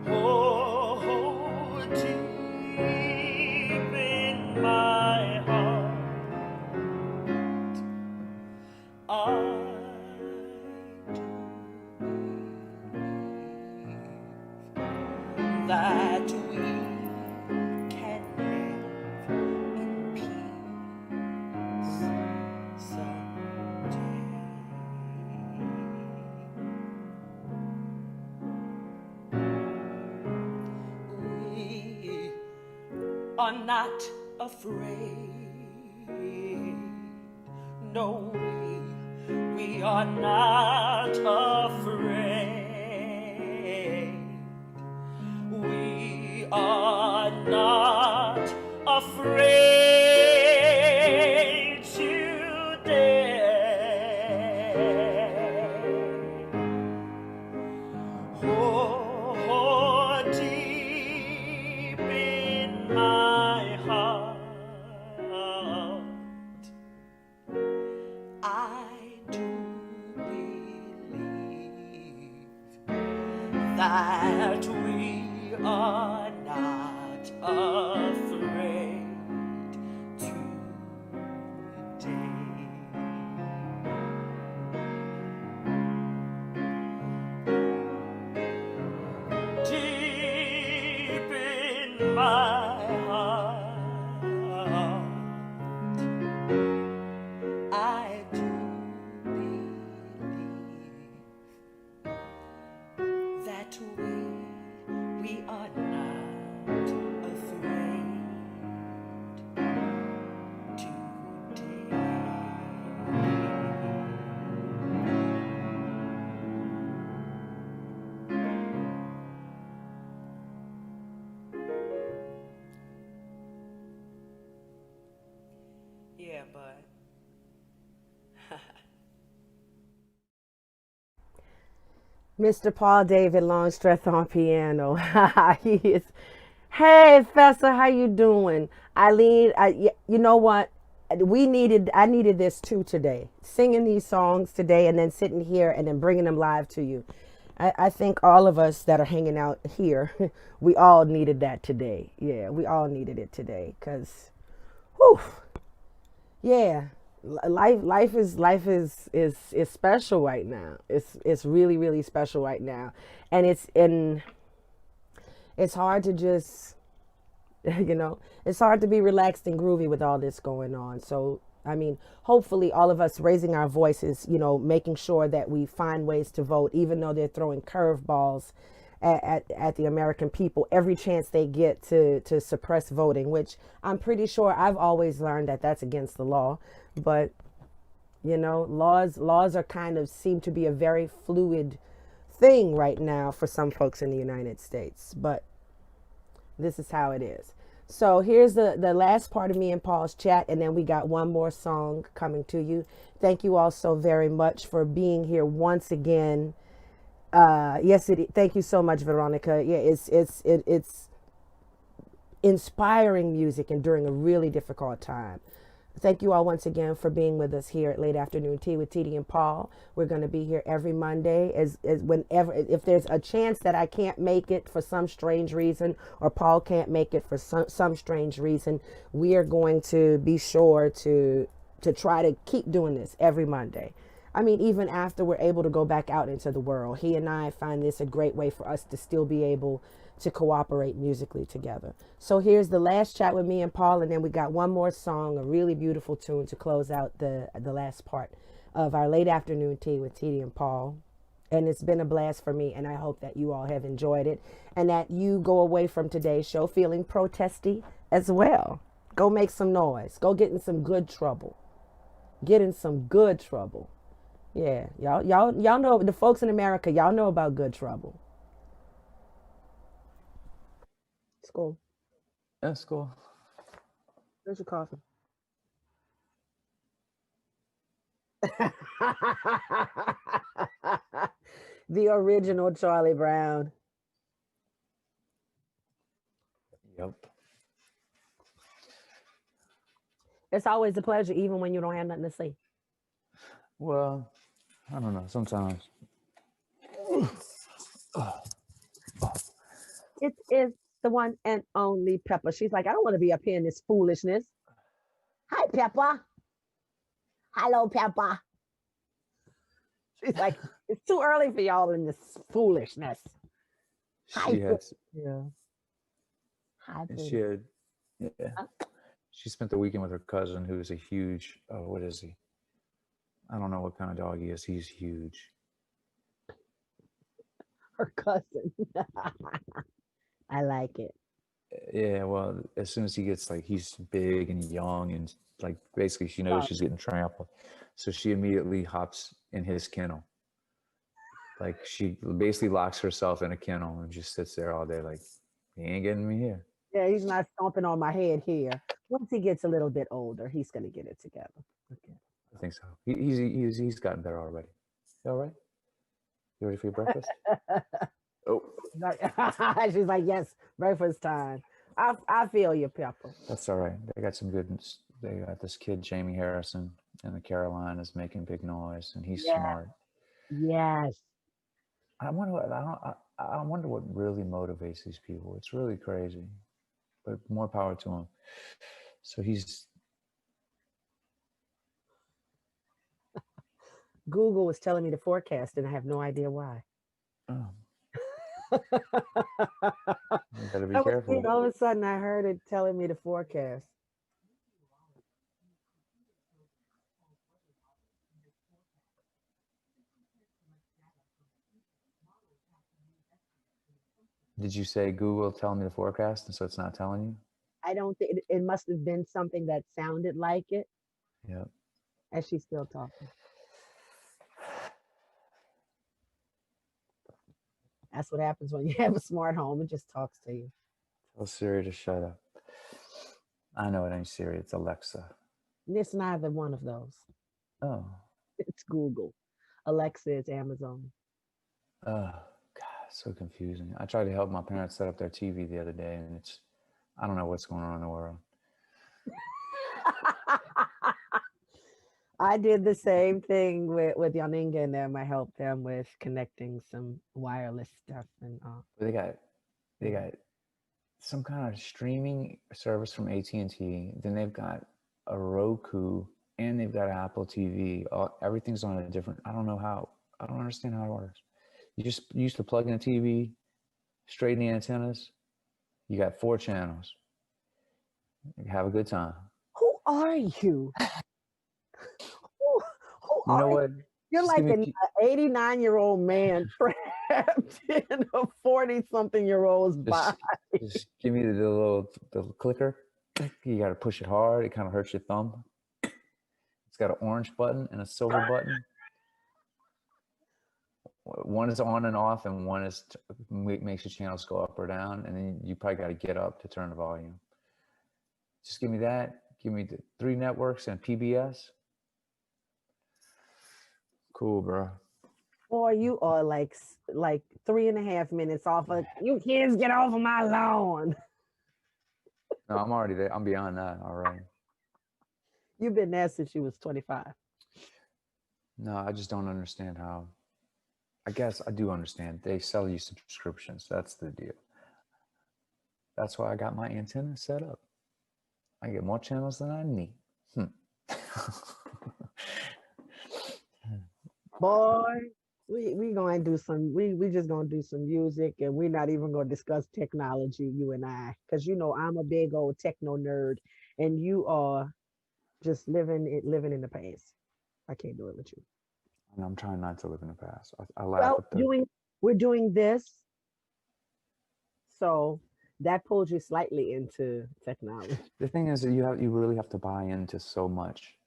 Oh, deep in my heart, I do believe that we can live in peace someday. We are not afraid. No, we are not afraid. We are not afraid today. Oh, deep in my heart, I do believe that we are not afraid today. Deep in my heart, I do believe that we are not afraid today. Yeah, but Mr. Paul David Longstreth on piano. He is. Hey, Fessa, how you doing? Eileen, you know what? I needed this too today. Singing these songs today and then sitting here and then bringing them live to you. I think all of us that are hanging out here, we all needed that today. Yeah, we all needed it today because, whew, yeah, life is special right now. It's really really special right now, and it's hard to just it's hard to be relaxed and groovy with all this going on. So I mean, hopefully all of us raising our voices, making sure that we find ways to vote, even though they're throwing curveballs at the American people every chance they get to suppress voting, which I'm pretty sure I've always learned that that's against the law. But, laws are kind of seem to be a very fluid thing right now for some folks in the United States. But this is how it is. So here's the last part of me and Paul's chat, and then we got one more song coming to you. Thank you all so very much for being here once again. Thank you so much, Veronica. Yeah, it's inspiring music and during a really difficult time. Thank you all once again for being with us here at Late Afternoon Tea with Teedy and Paul. We're going to be here every Monday as whenever, if there's a chance that I can't make it for some strange reason, or Paul can't make it for some strange reason, we are going to be sure to try to keep doing this every Monday. I mean, even after we're able to go back out into the world, he and I find this a great way for us to still be able to cooperate musically together. So here's the last chat with me and Paul, and then we got one more song, a really beautiful tune to close out the last part of our Late Afternoon Tea with Teedy and Paul. And it's been a blast for me, and I hope that you all have enjoyed it and that you go away from today's show feeling protesty as well. Go make some noise. Go get in some good trouble. Get in some good trouble. Yeah, y'all know, the folks in America, y'all know about good trouble. It's cool. That's cool. Where's your coffee? The original Charlie Brown. Yep. It's always a pleasure, even when you don't have nothing to say. Well, I don't know. Sometimes. It is the one and only Pepper. She's like, I don't want to be up here in this foolishness. Hi, Pepper. Hello, Pepper. She's like, it's too early for y'all in this foolishness. Hi, She has. yeah. Hi, She had. Yeah. She spent the weekend with her cousin, who is a huge. Oh, what is he? I don't know what kind of dog he is. He's huge. Her cousin. I like it. Yeah, well, as soon as he gets like he's big and young and like basically she knows she's getting trampled, so she immediately hops in his kennel. Like she basically locks herself in a kennel and just sits there all day. Like he ain't getting me here. Yeah, he's not stomping on my head here. Once he gets a little bit older, he's gonna get it together. Okay. I think so. He's gotten better already. You all right? You ready for your breakfast? Oh, she's like, yes, breakfast time. I feel you, Pepper. that's all right. They got some good. They got this kid, Jamie Harrison, in the Carolinas, making big noise, and he's smart. Yes. I wonder what really motivates these people. It's really crazy, but more power to him. So he's. Google was telling me the forecast, and I have no idea why. Oh. You gotta be careful. All of a sudden, I heard it telling me the forecast. Did you say Google telling me the forecast, and so it's not telling you? I don't think it must have been something that sounded like it. Yeah. As she's still talking. That's what happens when you have a smart home. It just talks to you. Tell Siri to shut up. I know it ain't Siri. It's Alexa. It's neither one of those. Oh. It's Google. Alexa is Amazon. Oh, God, so confusing. I tried to help my parents set up their TV the other day, and I don't know what's going on in the world. I did the same thing with Yaninga and them. I helped them with connecting some wireless stuff and They got some kind of streaming service from AT&T. Then they've got a Roku and they've got Apple TV. Everything's on a different. I don't know how. I don't understand how it works. You used to plug in a TV, straighten the antennas. You got 4 channels. You have a good time. Who are you? You know what? You're like an 89-year-old man trapped in a 40-something-year-old's body. Just give me the clicker. You got to push it hard. It kind of hurts your thumb. It's got an orange button and a silver button. One is on and off, and one is makes your channels go up or down. And then you probably got to get up to turn the volume. Just give me that. Give me the 3 networks and PBS. Cool, bro. Boy, you are like 3.5 minutes off of you kids get off of my lawn. No, I'm already there. I'm beyond that already. You've been there since you was 25. No, I just don't understand how. I guess I do understand. They sell you subscriptions. That's the deal. That's why I got my antenna set up. I get more channels than I need. Boy, we gonna do some. We just gonna do some music, and we're not even gonna discuss technology, you and I, because you know I'm a big old techno nerd, and you are just living in the past. I can't do it with you. And I'm trying not to live in the past. I laugh at the. We're doing this, so that pulls you slightly into technology. The thing is that you really have to buy into so much.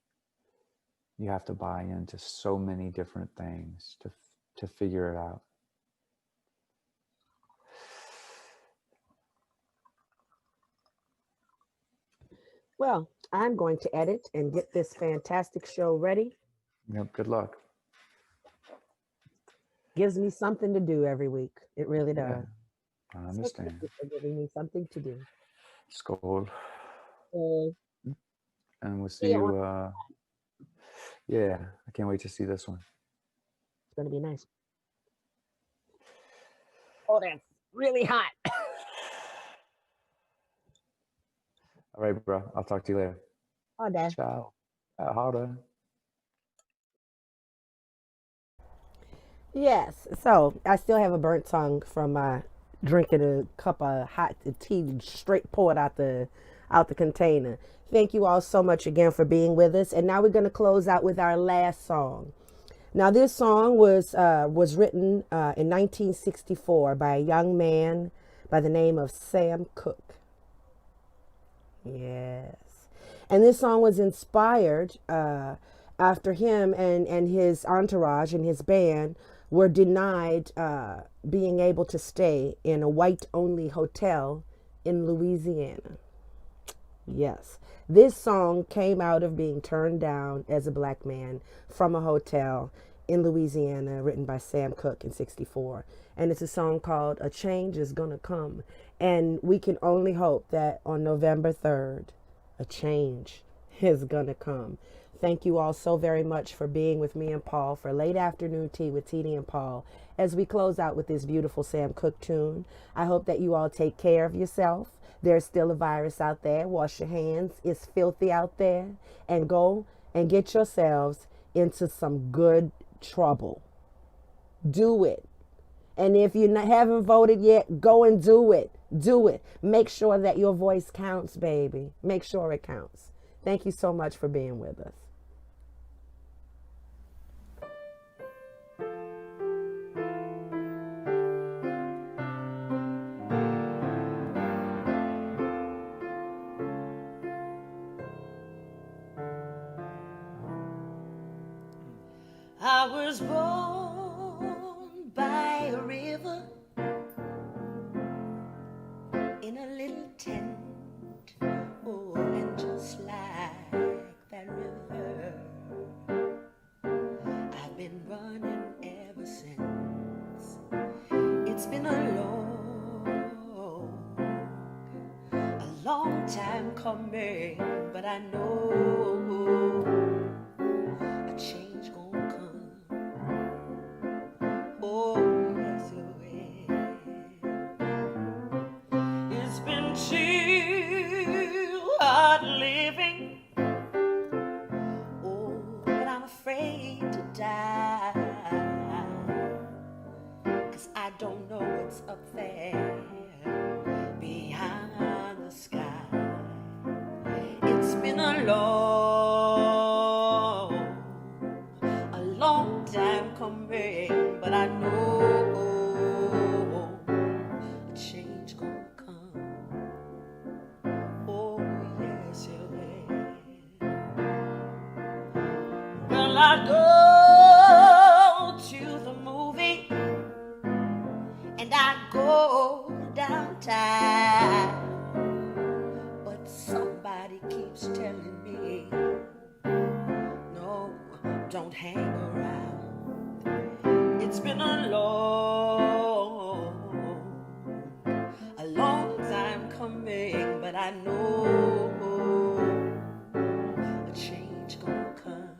You have to buy into so many different things to figure it out. Well, I'm going to edit and get this fantastic show ready. Yep, good luck. Gives me something to do every week. It really does. Yeah, I understand. So giving me something to do. Skål. and we'll see you. Yeah, I can't wait to see this one. It's gonna be nice. Oh, that's really hot. All right, bro. I'll talk to you later. Oh, Dad. Ciao. Harder. Yes. So I still have a burnt tongue from drinking a cup of hot tea straight poured out the container. Thank you all so much again for being with us. And now we're going to close out with our last song. Now this song was written in 1964 by a young man by the name of Sam Cooke. Yes. And this song was inspired after him and his entourage and his band were denied being able to stay in a white-only hotel in Louisiana. Yes. This song came out of being turned down as a black man from a hotel in Louisiana, written by Sam Cooke in 64. And it's a song called A Change Is Gonna Come. And we can only hope that on November 3rd, a change is gonna come. Thank you all so very much for being with me and Paul for Late Afternoon Tea with Teedy and Paul as we close out with this beautiful Sam Cooke tune. I hope that you all take care of yourself. There's still a virus out there. Wash your hands. It's filthy out there. And go and get yourselves into some good trouble. Do it. And if you haven't voted yet, go and do it. Do it. Make sure that your voice counts, baby. Make sure it counts. Thank you so much for being with us. I was born by a river in a little tent. Oh, and just like that river, I've been running ever since. It's been a long time coming, but I know a change gonna come. Oh, yes, it will. It's been too hard living. Oh, but I'm afraid to die, 'cause I don't know what's up there behind the sky. It's been a long time coming, but I know a change gonna come. Oh, yes, it will. Well, I go to the movie and I go downtown, but somebody keeps telling me, no, don't hang around. It's been a long time coming, but I know a change gonna come.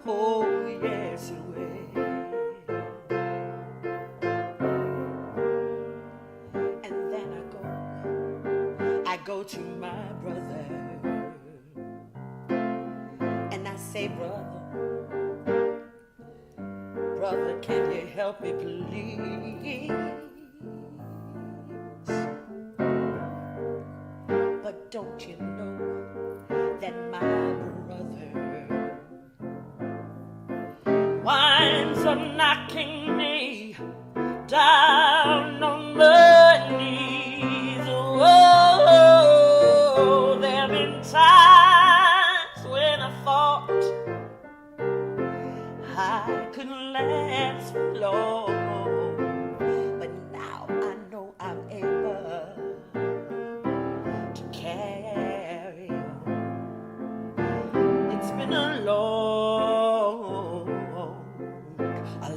Oh, yes, it will. And then I go to my brother and I say, brother, can you help me please? But don't you know that my brother winds up knocking me down on my knees? Oh, there have been times when I thought I couldn't last long, but now I know I'm able to carry on. It's been a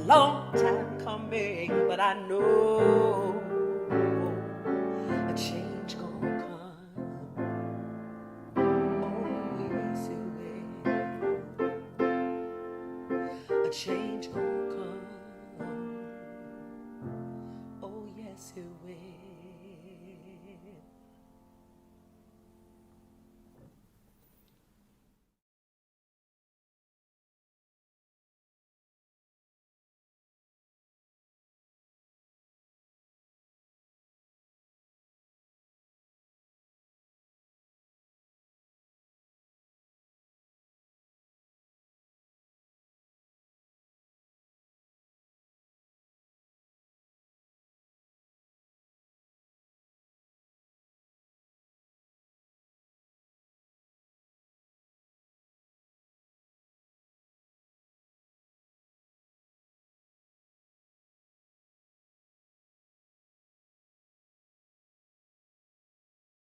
long time coming, but I know a change gonna come. change.